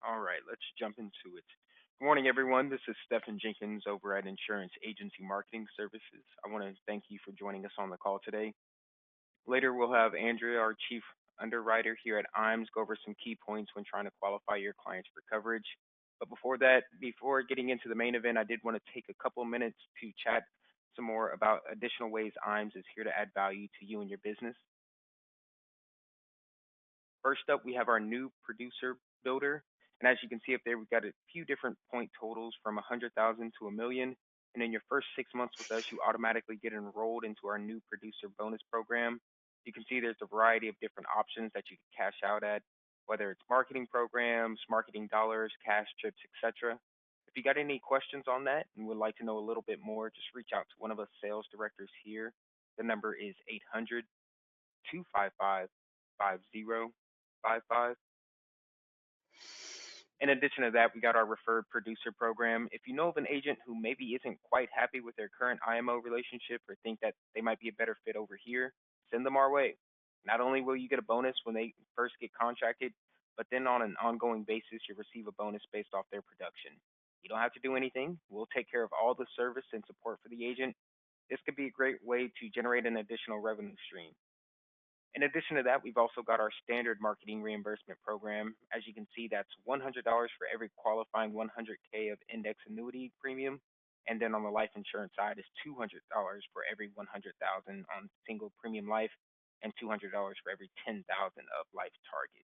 All right, let's jump into it. Good morning, everyone. This is Stephen Jenkins over at Insurance Agency Marketing Services. I want to thank you for joining us on the call today. Later, we'll have Andrea, our Chief Underwriter here at IAMS, go over some key points when trying to qualify your clients for coverage. But before that, before getting into the main event, I did want to take a couple minutes to chat some more about additional ways IAMS is here to add value to you and your business. First up, we have our new producer builder. And as you can see up there, we've got a few different point totals from 100,000 to a million. And in your first 6 months with us, you automatically get enrolled into our new producer bonus program. You can see there's a variety of different options that you can cash out at, whether it's marketing programs, marketing dollars, cash trips, etc. If you got any questions on that and would like to know a little bit more, just reach out to one of us sales directors here. The number is 800 255 5055. In addition to that, we got our referred producer program. If you know of an agent who maybe isn't quite happy with their current IMO relationship or think that they might be a better fit over here, send them our way. Not only will you get a bonus when they first get contracted, but then on an ongoing basis, you'll receive a bonus based off their production. You don't have to do anything. We'll take care of all the service and support for the agent. This could be a great way to generate an additional revenue stream. In addition to that, we've also got our standard marketing reimbursement program. As you can see, that's $100 for every qualifying 100K of index annuity premium. And then on the life insurance side is $200 for every 100,000 on single premium life and $200 for every 10,000 of life target.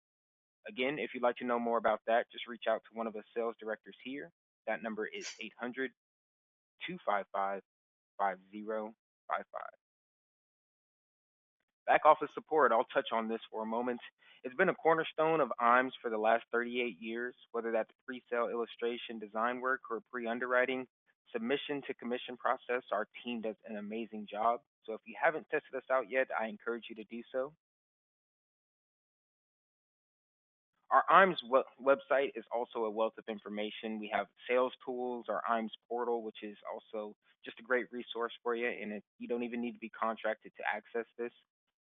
Again, if you'd like to know more about that, just reach out to one of the sales directors here. That number is 800 255 5055. Back office support, I'll touch on this for a moment. It's been a cornerstone of IAMS for the last 38 years, whether that's pre-sale illustration design work or pre-underwriting, submission to commission process. Our team does an amazing job. So if you haven't tested us out yet, I encourage you to do so. Our IAMS website is also a wealth of information. We have sales tools, our IAMS portal, which is also just a great resource for you, and you don't even need to be contracted to access this.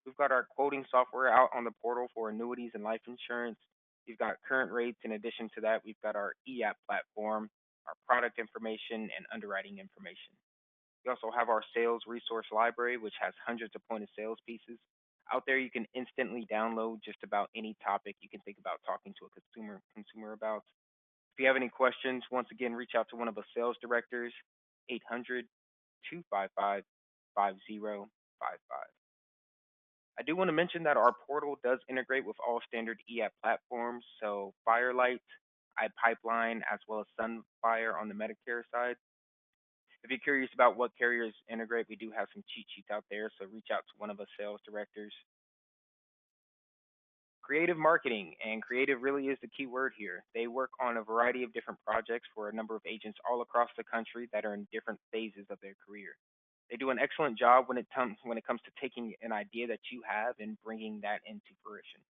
We've got our quoting software out on the portal for annuities and life insurance. We've got current rates. In addition to that, we've got our e-app platform, our product information, and underwriting information. We also have our sales resource library, which has hundreds of point of sales pieces. Out there, you can instantly download just about any topic you can think about talking to a consumer about. If you have any questions, once again, reach out to one of the sales directors, 800 255 5055. I do want to mention that our portal does integrate with all standard e-app platforms, so Firelight, iPipeline, as well as Sunfire on the Medicare side. If you're curious about what carriers integrate, we do have some cheat sheets out there, so reach out to one of us sales directors. Creative marketing, and creative really is the key word here. They work on a variety of different projects for a number of agents all across the country that are in different phases of their career. They do an excellent job when it comes to taking an idea that you have and bringing that into fruition.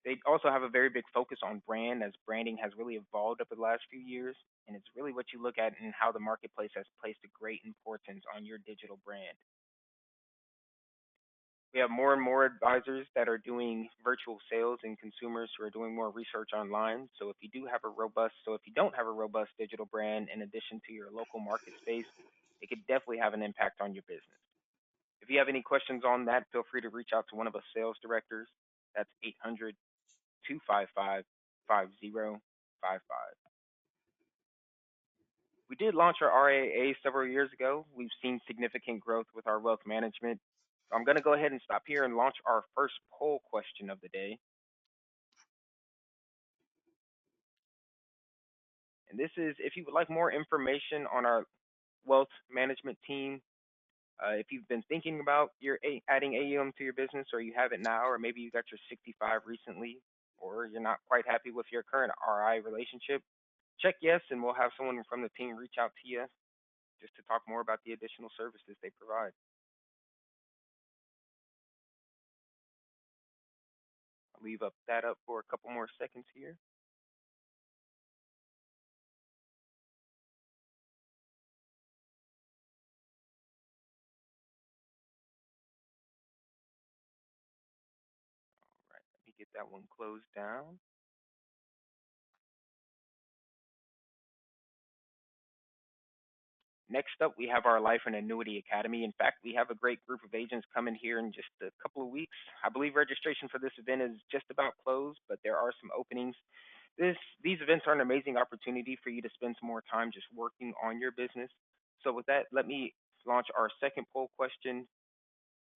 They also have a very big focus on brand, as branding has really evolved over the last few years, and it's really what you look at and how the marketplace has placed a great importance on your digital brand. We have more and more advisors that are doing virtual sales and consumers who are doing more research online. So if you don't have a robust digital brand in addition to your local market space, it could definitely have an impact on your business. If you have any questions on that, feel free to reach out to one of us sales directors. That's 800 255 5055. We did launch our RAA several years ago. We've seen significant growth with our wealth management. I'm going to go ahead and stop here and launch our first poll question of the day. And this is if you would like more information on our wealth management team, if you've been thinking about adding AUM to your business, or you have it now, or maybe you got your 65 recently, or you're not quite happy with your current RI relationship, check yes, and we'll have someone from the team reach out to you just to talk more about the additional services they provide. I'll leave that up for a couple more seconds here. All right, let me get that one closed down. Next up, we have our Life and Annuity Academy. In fact, we have a great group of agents coming here in just a couple of weeks. I believe registration for this event is just about closed, but there are some openings. These events are an amazing opportunity for you to spend some more time just working on your business. So with that, let me launch our second poll question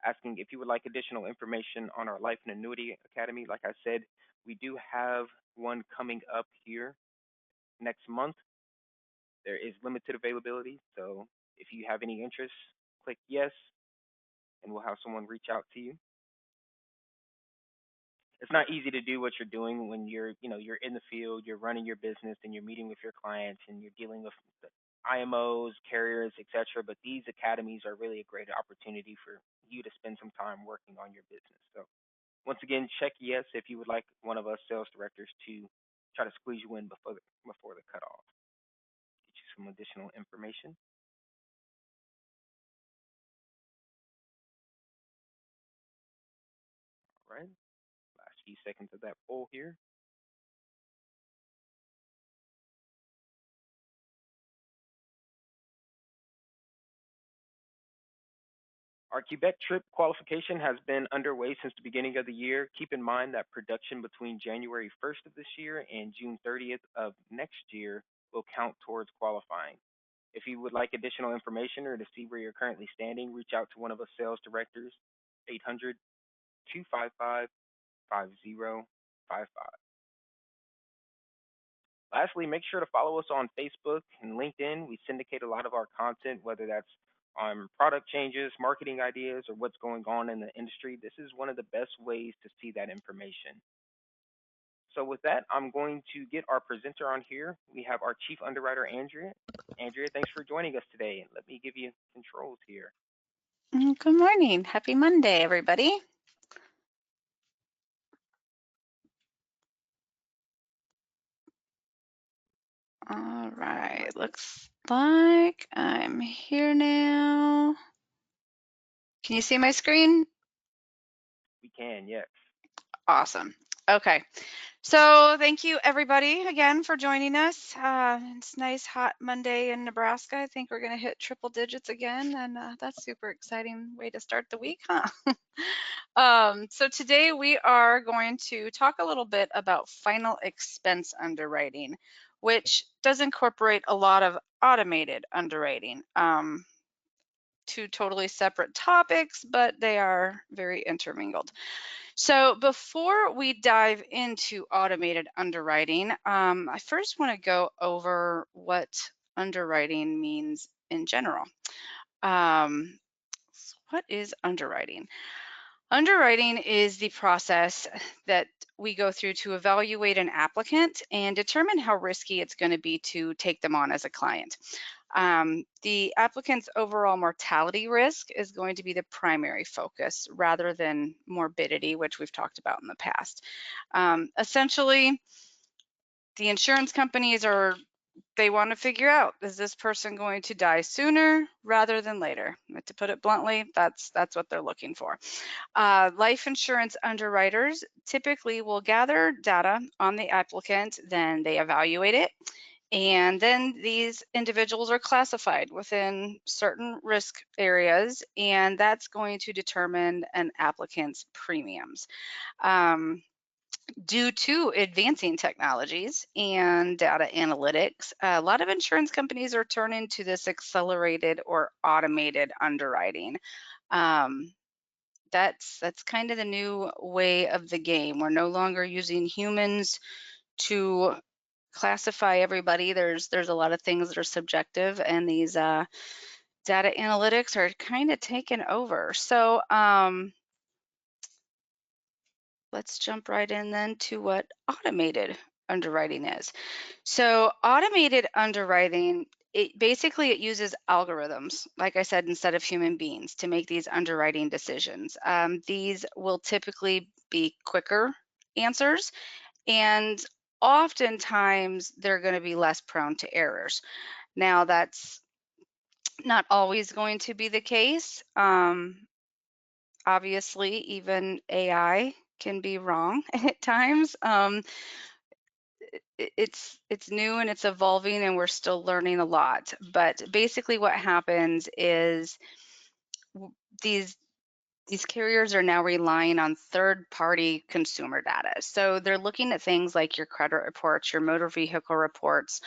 asking if you would like additional information on our Life and Annuity Academy. Like I said, we do have one coming up here next month. There is limited availability, so if you have any interest, click yes, and we'll have someone reach out to you. It's not easy to do what you're doing when you're in the field, you're running your business, and you're meeting with your clients, and you're dealing with the IMOs, carriers, etc. But these academies are really a great opportunity for you to spend some time working on your business. So once again, check yes if you would like one of us sales directors to try to squeeze you in before the cutoff. Get you some additional information. All right. Last few seconds of that poll here. Our Quebec trip qualification has been underway since the beginning of the year. Keep in mind that production between January 1st of this year and June 30th of next year will count towards qualifying. If you would like additional information or to see where you're currently standing, reach out to one of us sales directors, 800 255 5055. Lastly, make sure to follow us on Facebook and LinkedIn. We syndicate a lot of our content, whether that's on product changes, marketing ideas, or what's going on in the industry. This is one of the best ways to see that information. So with that, I'm going to get our presenter on here. We have our Chief Underwriter, Andrea. Andrea, thanks for joining us today. And let me give you controls here. Good morning. Happy Monday, everybody. All right, looks like I'm here now. Can you see my screen? We can, yes. Awesome. Okay. So thank you everybody again for joining us. It's nice hot Monday in Nebraska. I think we're going to hit triple digits again, and that's super exciting way to start the week, huh? So today we are going to talk a little bit about final expense underwriting, which does incorporate a lot of automated underwriting. Two totally separate topics, but they are very intermingled. So before we dive into automated underwriting, I first want to go over what underwriting means in general. What is underwriting? Underwriting is the process that we go through to evaluate an applicant and determine how risky it's going to be to take them on as a client. The applicant's overall mortality risk is going to be the primary focus rather than morbidity, which we've talked about in the past. Essentially, the insurance companies they want to figure out, is this person going to die sooner rather than later? To put it bluntly, that's what they're looking for. Life insurance underwriters typically will gather data on the applicant, then they evaluate it, and then these individuals are classified within certain risk areas, and that's going to determine an applicant's premiums. Due to advancing technologies and data analytics, a lot of insurance companies are turning to this accelerated or automated underwriting. That's kind of the new way of the game. We're no longer using humans to classify everybody. There's a lot of things that are subjective, and these data analytics are kind of taken over. So let's jump right in then to what automated underwriting is. So automated underwriting, it uses algorithms, like I said, instead of human beings to make these underwriting decisions. These will typically be quicker answers, and oftentimes they're going to be less prone to errors. Now, that's not always going to be the case. Obviously, even AI can be wrong at times. it's new and it's evolving and we're still learning a lot. But basically what happens is these these carriers are now relying on third-party consumer data. So they're looking at things like your credit reports, your motor vehicle reports,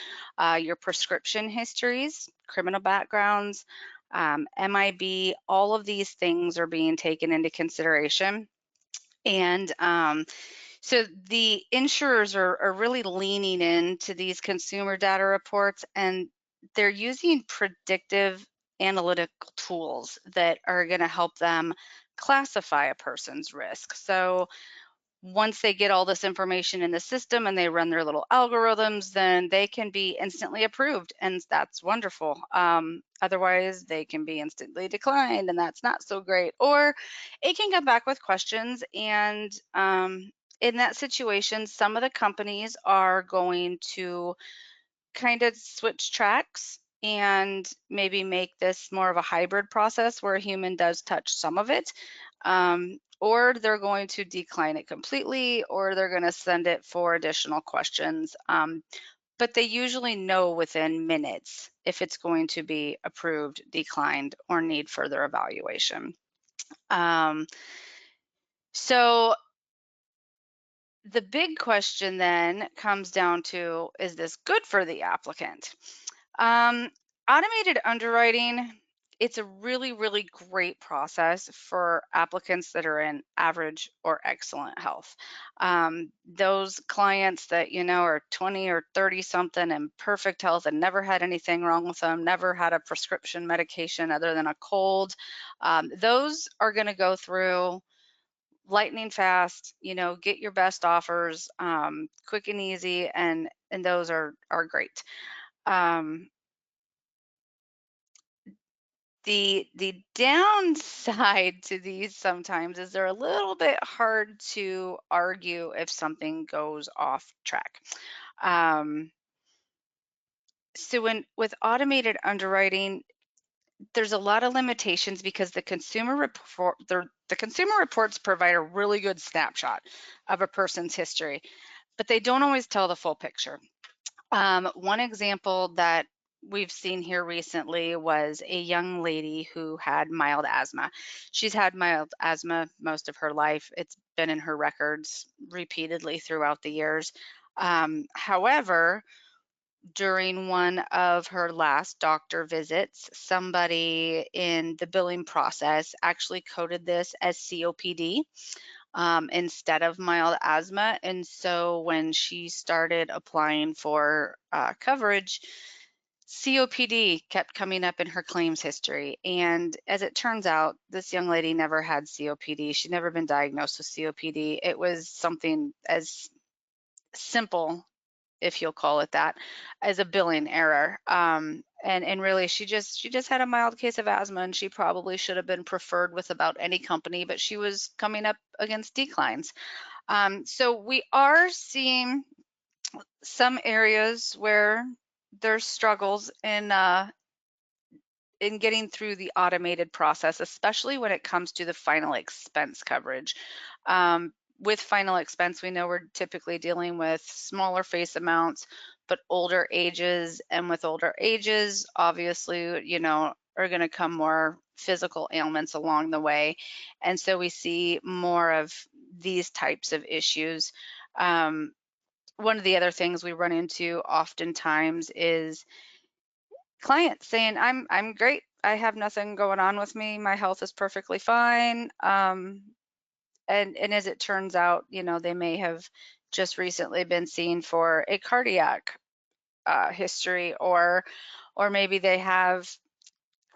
your prescription histories, criminal backgrounds, MIB, all of these things are being taken into consideration. And so the insurers are really leaning into these consumer data reports, and they're using predictive analytical tools that are going to help them classify a person's risk. So once they get all this information in the system and they run their little algorithms, then they can be instantly approved, and that's wonderful. Otherwise, they can be instantly declined, and that's not so great. Or it can come back with questions, and in that situation, some of the companies are going to kind of switch tracks and maybe make this more of a hybrid process where a human does touch some of it. Or they're going to decline it completely, or they're going to send it for additional questions. But they usually know within minutes if it's going to be approved, declined, or need further evaluation. So the big question then comes down to, is this good for the applicant? Um, Automated underwriting, it's a really, really great process for applicants that are in average or excellent health. Those clients that, are 20 or 30 something and perfect health and never had anything wrong with them, never had a prescription medication other than a cold, those are going to go through lightning fast, get your best offers, quick and easy, and those are great. Um, the downside to these sometimes is they're a little bit hard to argue if something goes off track. So with automated underwriting, there's a lot of limitations because the consumer reports provide a really good snapshot of a person's history, but they don't always tell the full picture. One example that we've seen here recently was a young lady who had mild asthma. She's had mild asthma most of her life. It's been in her records repeatedly throughout the years. However, during one of her last doctor visits, somebody in the billing process actually coded this as COPD instead of mild asthma. And so when she started applying for coverage, COPD kept coming up in her claims history. And as it turns out, this young lady never had COPD. She'd never been diagnosed with COPD. It was something as simple, if you'll call it that, as a billing error. And really, she just had a mild case of asthma, and she probably should have been preferred with about any company, but she was coming up against declines. So we are seeing some areas where there's struggles in getting through the automated process, especially when it comes to the final expense coverage. With final expense, we know we're typically dealing with smaller face amounts, but older ages. And with older ages, obviously, are going to come more physical ailments along the way. And so we see more of these types of issues. One of the other things we run into oftentimes is clients saying, I'm great. I have nothing going on with me. My health is perfectly fine. And as it turns out, they may have just recently been seen for a cardiac history, or maybe they have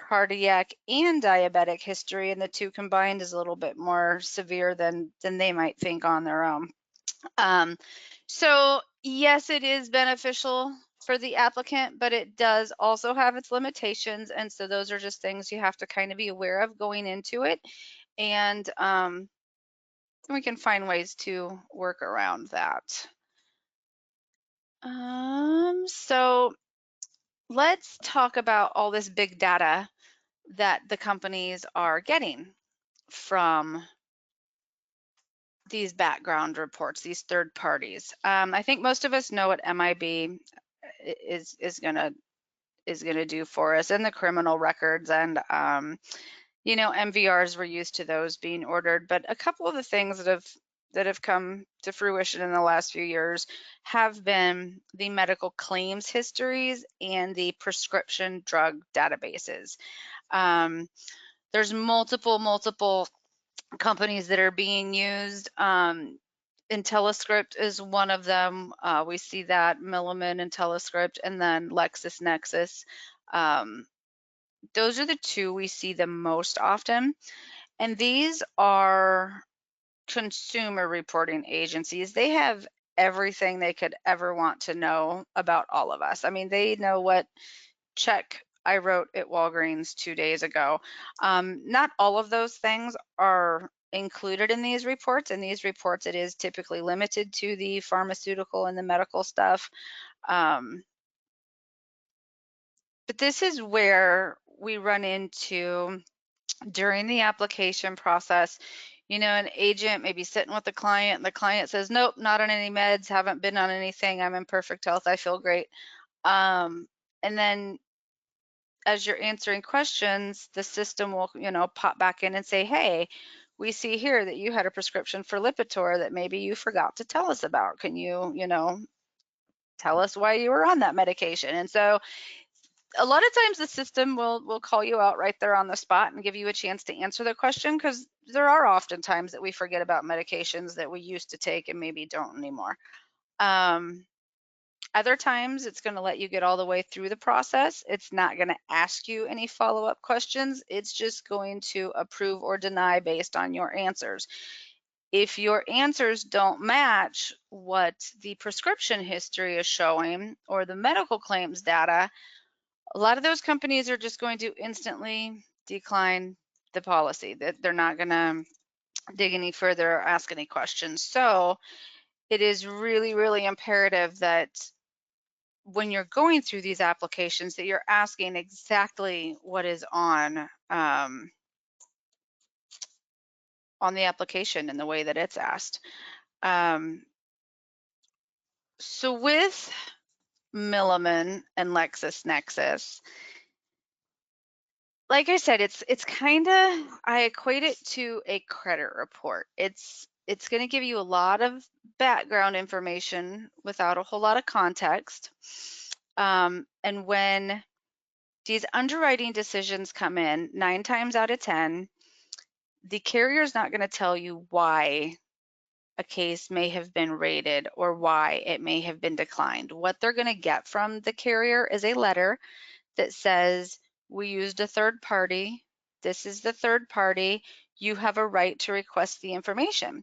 cardiac and diabetic history, and the two combined is a little bit more severe than they might think on their own. So yes, it is beneficial for the applicant, but it does also have its limitations. And so those are just things you have to kind of be aware of going into it. And we can find ways to work around that. So let's talk about all this big data that the companies are getting from these background reports, these third parties. I think most of us know what MIB is gonna do for us, and the criminal records, and MVRs, we're used to those being ordered. But a couple of the things that have come to fruition in the last few years have been the medical claims histories and the prescription drug databases. There's multiple companies that are being used. IntelliScript is one of them. We see that Milliman, IntelliScript, and then LexisNexis. Those are the two we see the most often. And these are consumer reporting agencies. They have everything they could ever want to know about all of us. I mean, they know what check I wrote at Walgreens 2 days ago. Not all of those things are included in these reports. In these reports, it is typically limited to the pharmaceutical and the medical stuff. But this is where we run into, during the application process, an agent may be sitting with the client, and the client says, nope, not on any meds, haven't been on anything, I'm in perfect health, I feel great. And then as you're answering questions, the system will, pop back in and say, hey, we see here that you had a prescription for Lipitor that maybe you forgot to tell us about. Can you, tell us why you were on that medication? And so a lot of times the system will call you out right there on the spot and give you a chance to answer the question, because there are often times that we forget about medications that we used to take and maybe don't anymore. Other times it's going to let you get all the way through the process. It's not going to ask you any follow-up questions. It's just going to approve or deny based on your answers. If your answers don't match what the prescription history is showing or the medical claims data, a lot of those companies are just going to instantly decline the policy. That they're not going to dig any further or ask any questions. So it is really, really imperative that when you're going through these applications that you're asking exactly what is on the application and the way that it's asked. So with Milliman and LexisNexis, like I said, it's kind of, I equate it to a credit report. It's going to give you a lot of background information without a whole lot of context. And when these underwriting decisions come in, 9 times out of 10, the carrier is not going to tell you why a case may have been rated or why it may have been declined. What they're going to get from the carrier is a letter that says, we used a third party. This is the third party. You have a right to request the information.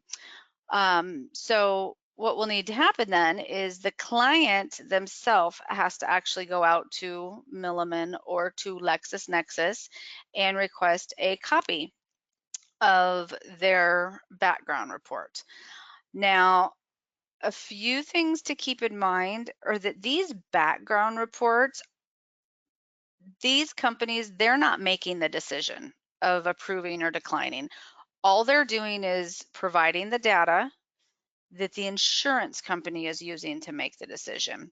So what will need to happen then is the client themselves has to actually go out to Milliman or to LexisNexis and request a copy of their background report. Now, a few things to keep in mind are that these background reports, these companies, they're not making the decision of approving or declining. All they're doing is providing the data that the insurance company is using to make the decision.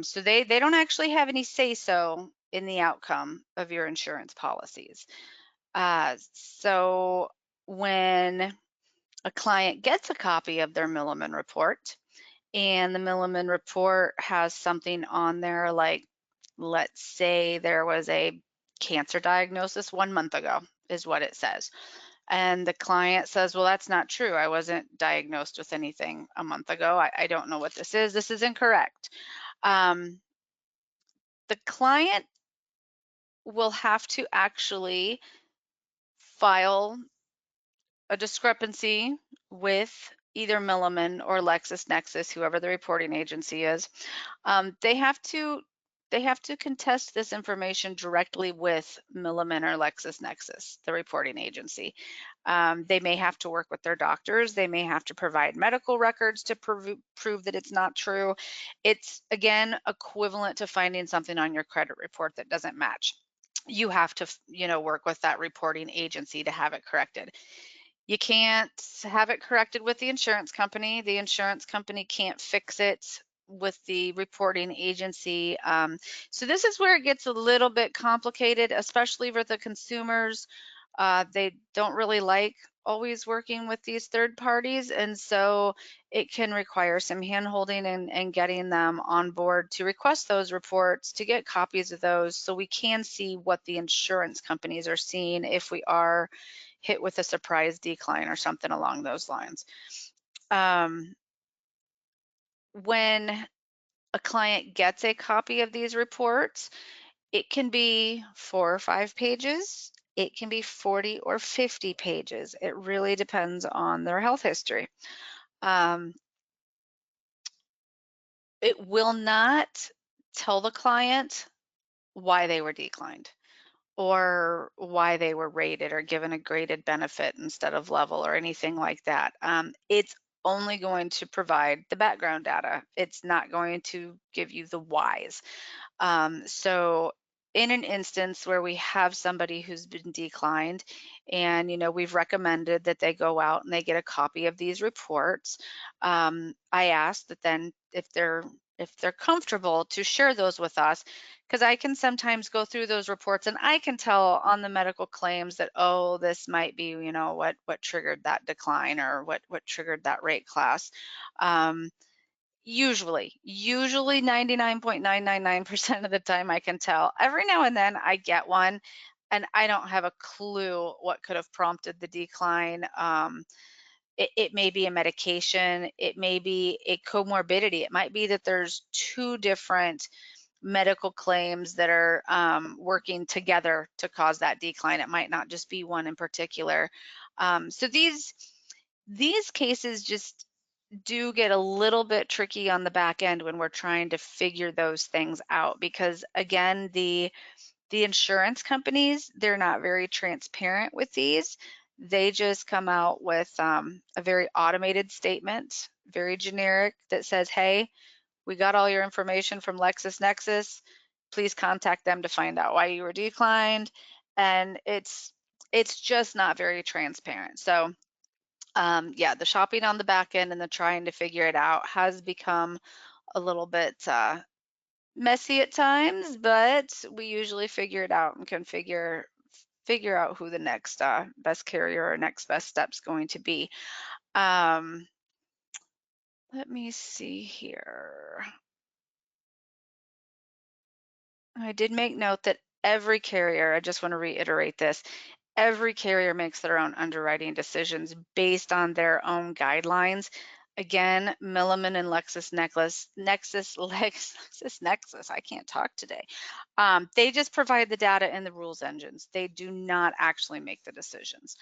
So they don't actually have any say-so in the outcome of your insurance policies. So when a client gets a copy of their Milliman report, and the Milliman report has something on there like, let's say there was a cancer diagnosis 1 month ago, is what it says. And the client says, well, that's not true. I wasn't diagnosed with anything a month ago. I don't know what this is. This is incorrect. The client will have to actually file a discrepancy with either Milliman or LexisNexis, whoever the reporting agency is. They have to contest this information directly with Milliman or LexisNexis, the reporting agency. They may have to work with their doctors. They may have to provide medical records to prove that it's not true. It's, again, equivalent to finding something on your credit report that doesn't match. You have to, work with that reporting agency to have it corrected. You can't have it corrected with the insurance company. The insurance company can't fix it with the reporting agency. So this is where it gets a little bit complicated, especially for the consumers. They don't really like always working with these third parties, and so it can require some hand-holding and getting them on board to request those reports, to get copies of those so we can see what the insurance companies are seeing if we are hit with a surprise decline or something along those lines. When a client gets a copy of these reports, it can be 4 or 5 pages. It can be 40 or 50 pages. It really depends on their health history. Um, it will not tell the client why they were declined or why they were rated or given a graded benefit instead of level or anything like that. It's only going to provide the background data. It's not going to give you the whys. So in an instance where we have somebody who's been declined and we've recommended that they go out and they get a copy of these reports, I ask that then if they're comfortable to share those with us, because I can sometimes go through those reports and I can tell on the medical claims that, oh, this might be what triggered that decline or what triggered that rate class. Usually 99.999% of the time I can tell. Every now and then I get one and I don't have a clue what could have prompted the decline. It may be a medication, it may be a comorbidity. It might be that there's two different medical claims that are working together to cause that decline. It might not just be one in particular. So these cases just do get a little bit tricky on the back end when we're trying to figure those things out, because again, the insurance companies, they're not very transparent with these. They just come out with a very automated statement, very generic, that says, hey, we got all your information from LexisNexis. Please contact them to find out why you were declined. And it's just not very transparent. So yeah, the shopping on the back end and the trying to figure it out has become a little bit messy at times, but we usually figure it out and can figure out who the next best carrier or next best step's going to be. Let me see here. I did make note that every carrier, I just want to reiterate this, every carrier makes their own underwriting decisions based on their own guidelines. Again, Milliman and LexisNexis, I can't talk today. They just provide the data and the rules engines. They do not actually make the decisions.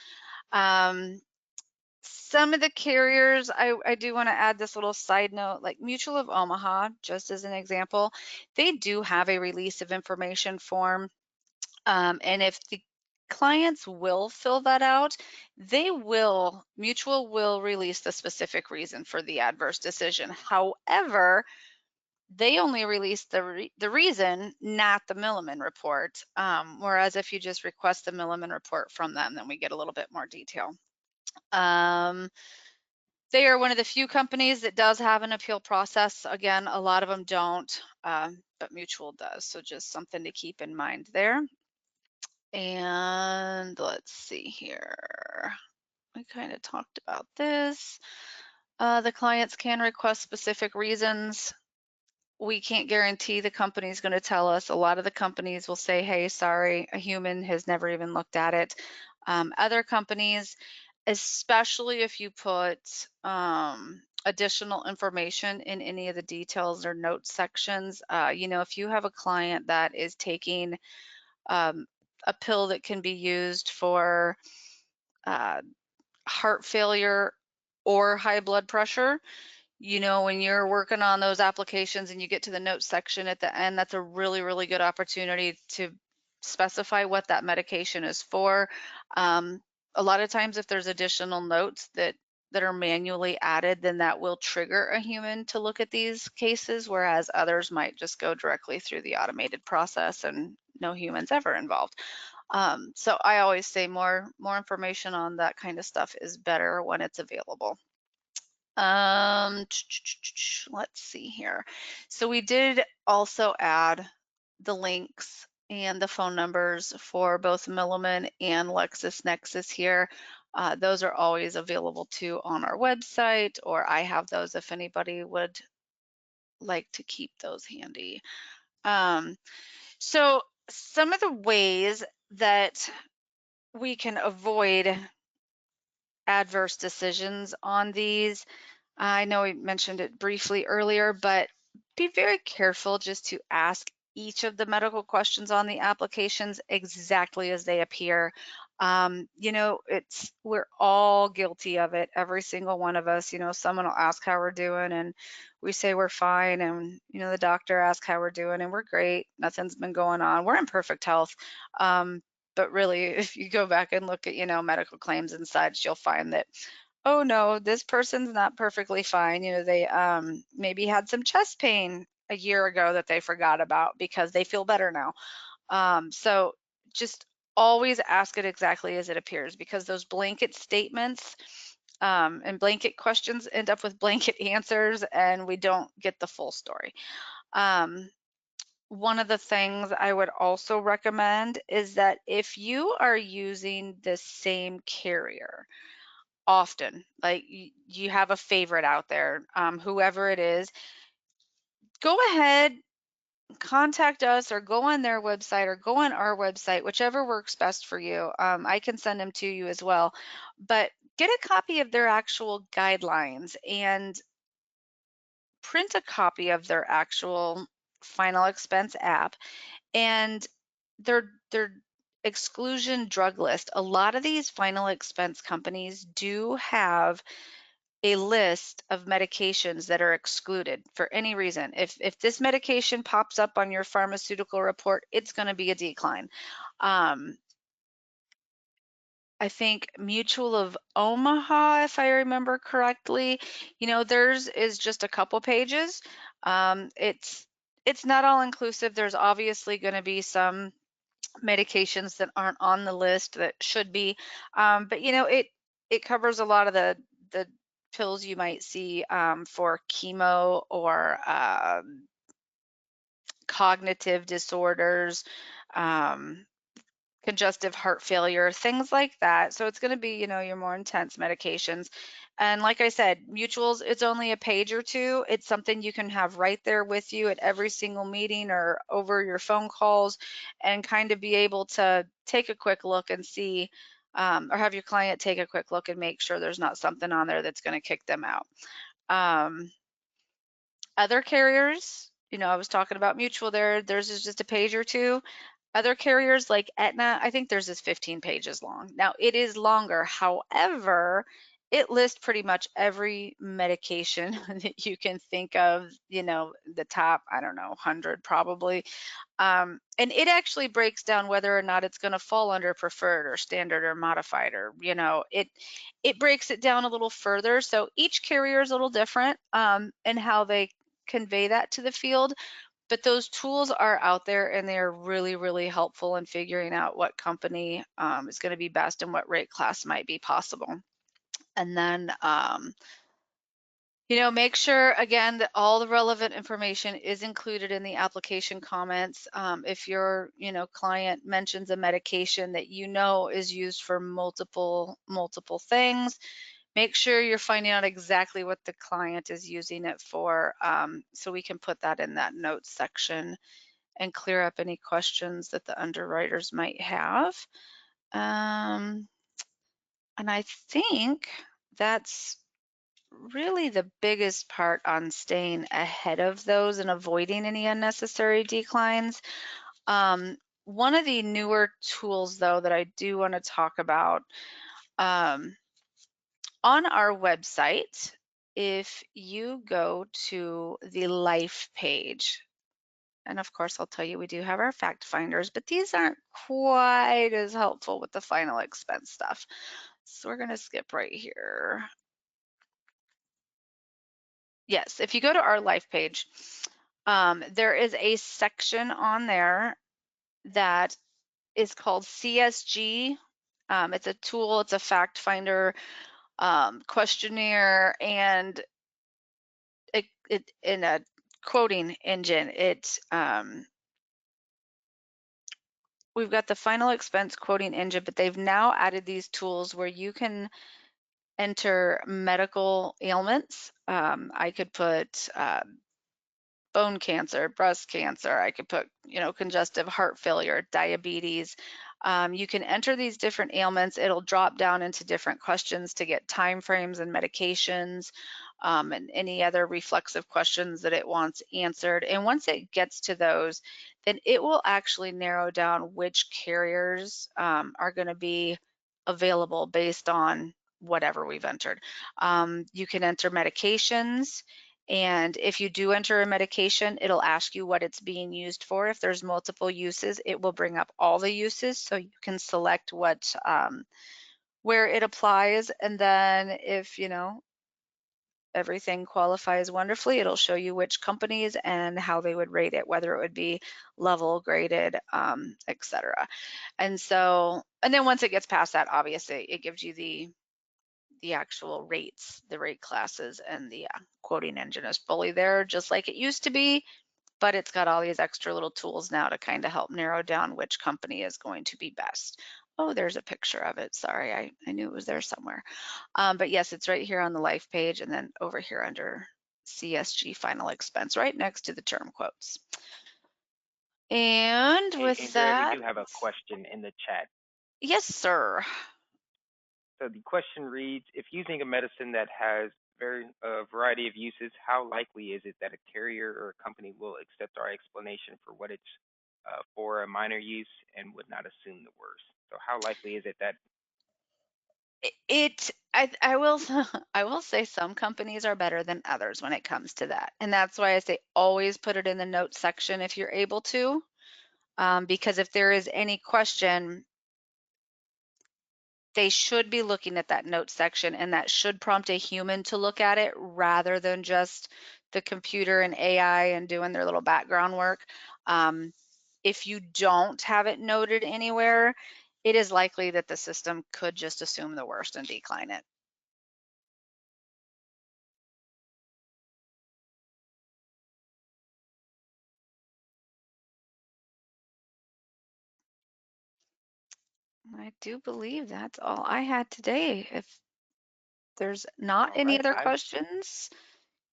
Some of the carriers, I do want to add this little side note, like Mutual of Omaha, just as an example, they do have a release of information form. And if the clients will fill that out, Mutual will release the specific reason for the adverse decision. However, they only release the reason, not the Milliman report. Whereas if you just request the Milliman report from them, then we get a little bit more detail. They are one of the few companies that does have an appeal process. Again, a lot of them don't, but Mutual does. So just something to keep in mind there. And let's see here. We kind of talked about this. The clients can request specific reasons. We can't guarantee the company is going to tell us. A lot of the companies will say, hey, sorry, a human has never even looked at it. Other companies, especially if you put additional information in any of the details or notes sections, if you have a client that is taking a pill that can be used for heart failure or high blood pressure, when you're working on those applications and you get to the notes section at the end, that's a really, really good opportunity to specify what that medication is for. A lot of times if there's additional notes that are manually added, then that will trigger a human to look at these cases, whereas others might just go directly through the automated process and no humans ever involved. So I always say more information on that kind of stuff is better when it's available. Let's see here. So we did also add the links and the phone numbers for both Milliman and LexisNexis here. Those are always available too on our website, or I have those if anybody would like to keep those handy. So some of the ways that we can avoid adverse decisions on these, I know we mentioned it briefly earlier, but be very careful just to ask each of the medical questions on the applications exactly as they appear. We're all guilty of it, every single one of us. Someone will ask how we're doing and we say we're fine, and the doctor asks how we're doing and we're great. Nothing's been going on. We're in perfect health. But really, if you go back and look at, medical claims and such, you'll find that, oh no, this person's not perfectly fine. They maybe had some chest pain a year ago that they forgot about because they feel better now. So just always ask it exactly as it appears, because those blanket statements and blanket questions end up with blanket answers and we don't get the full story. One of the things I would also recommend is that if you are using the same carrier often, like you have a favorite out there, whoever it is, go ahead, contact us or go on their website or go on our website, whichever works best for you. I can send them to you as well, but get a copy of their actual guidelines and print a copy of their actual final expense app and their exclusion drug list. A lot of these final expense companies do have a list of medications that are excluded for any reason. If this medication pops up on your pharmaceutical report, it's going to be a decline. I think Mutual of Omaha, if I remember correctly, theirs is just a couple pages. It's not all inclusive. There's obviously going to be some medications that aren't on the list that should be, but it covers a lot of the pills you might see for chemo or cognitive disorders, um, congestive heart failure, things like that. So it's going to be, your more intense medications. And like I said, mutuals, it's only a page or two. It's something you can have right there with you at every single meeting or over your phone calls, and kind of be able to take a quick look and see, or have your client take a quick look and make sure there's not something on there that's going to kick them out. Other carriers, I was talking about Mutual there. Theirs is just a page or two. Other carriers like Aetna, I think theirs is 15 pages long. Now, it is longer. However, it lists pretty much every medication that you can think of, the top, I don't know, 100 probably. And it actually breaks down whether or not it's going to fall under preferred or standard or modified, or, it breaks it down a little further. So each carrier is a little different in how they convey that to the field. But those tools are out there and they are really, really helpful in figuring out what company is going to be best and what rate class might be possible. And then, make sure again that all the relevant information is included in the application comments. If your, client mentions a medication that is used for multiple things, make sure you're finding out exactly what the client is using it for, so we can put that in that notes section and clear up any questions that the underwriters might have. And I think that's really the biggest part on staying ahead of those and avoiding any unnecessary declines. One of the newer tools, though, that I do want to talk about, on our website, if you go to the life page, and of course, I'll tell you, we do have our fact finders, but these aren't quite as helpful with the final expense stuff. So we're going to skip right here. Yes, if you go to our life page, there is a section on there that is called CSG. It's a tool, it's a fact finder questionnaire, and it in a quoting engine. We've got the final expense quoting engine, but they've now added these tools where you can enter medical ailments. I could put bone cancer, breast cancer. I could put, congestive heart failure, diabetes. You can enter these different ailments. It'll drop down into different questions to get time frames and medications, and any other reflexive questions that it wants answered. And once it gets to those, then it will actually narrow down which carriers are going to be available based on whatever we've entered. You can enter medications. And if you do enter a medication, it'll ask you what it's being used for. If there's multiple uses, it will bring up all the uses, so you can select where it applies. And then if everything qualifies wonderfully, it'll show you which companies and how they would rate it, whether it would be level, graded, etc. And then once it gets past that, obviously it gives you the actual rates, the rate classes, and the quoting engine is fully there, just like it used to be, but it's got all these extra little tools now to kind of help narrow down which company is going to be best. Oh, there's a picture of it. Sorry, I knew it was there somewhere. But yes, it's right here on the life page, and then over here under CSG final expense, right next to the term quotes. And Hey, with Andrea, we that, do have a question in the chat. yes, sir. So the question reads, if using a medicine that has a variety of uses, how likely is it that a carrier or a company will accept our explanation for what it's for a minor use and would not assume the worst? So how likely is it that I will I will say some companies are better than others when it comes to that, and that's why I say always put it in the notes section if you're able to, because if there is any question, they should be looking at that notes section, and that should prompt a human to look at it rather than just the computer and AI and doing their little background work. If you don't have it noted anywhere, it is likely that the system could just assume the worst and decline it. I do believe that's all I had today. If there's not all any right, other I've questions,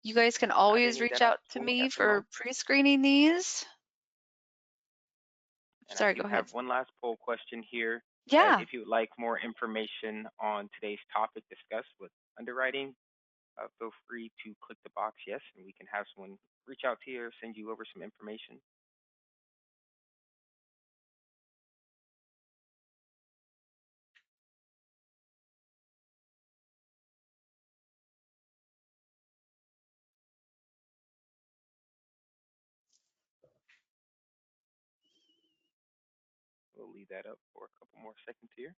you guys can not always any reach that I've out to seen me at the moment. for pre-screening these. And I Sorry, do go have ahead. one last poll question here that Yeah, if you would like more information on today's topic discussed with underwriting, feel free to click the box yes, and we can have someone reach out to you or send you over some information. We'll leave that up for a couple more seconds here.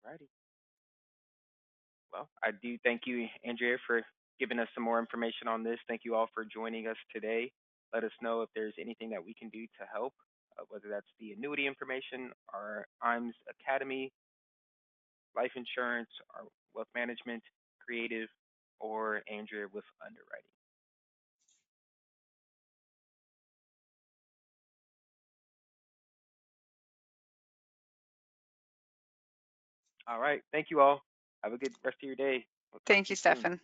Alrighty. Well, I do thank you, Andrea, for giving us some more information on this. Thank you all for joining us today. Let us know if there's anything that we can do to help, whether that's the annuity information, our IAMS Academy, life insurance, our wealth management, creative, or Andrea with underwriting. All right. Thank you all. Have a good rest of your day. We'll talk thank to you, you soon. Stefan.